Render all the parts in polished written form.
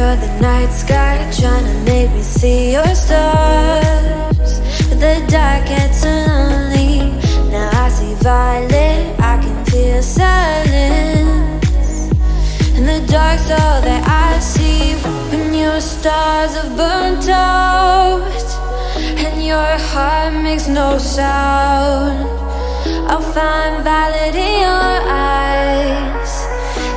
You're the night sky, trying to make me see your stars. But the dark gets lonely. Now I see violet, I can feel silence. And the dark's all that I see. When your stars are burnt out and your heart makes no sound, I'll find violet in your eyes.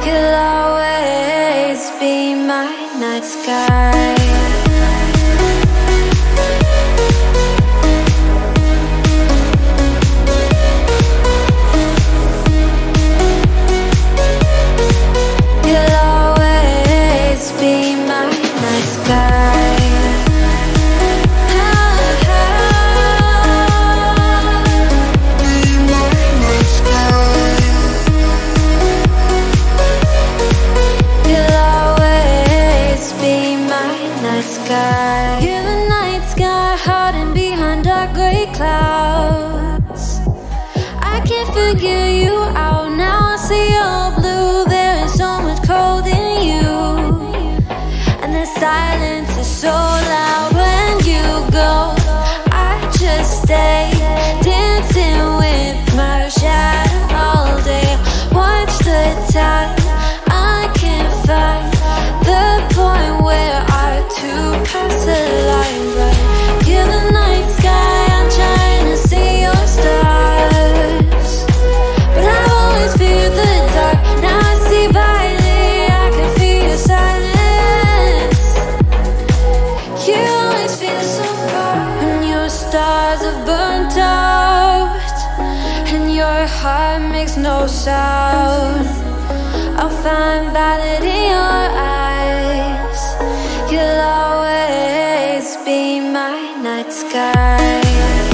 You'll always be my night sky. You'll always be my night sky. You're the night sky, hiding behind dark gray clouds. I can't figure you out now. I see you're blue. There is so much cold in you, and the silence is so loud when you go. I just stay dancing with my shadow all day. Watch the tide. I can't find the point where to pass the line, but you're the night sky. I'm trying to see your stars, but I always fear the dark. Now I see violet, I can feel your silence. You always feel so far when your stars are burnt out and your heart makes no sound. I'll find violet in your eyes. You'll always be my night sky.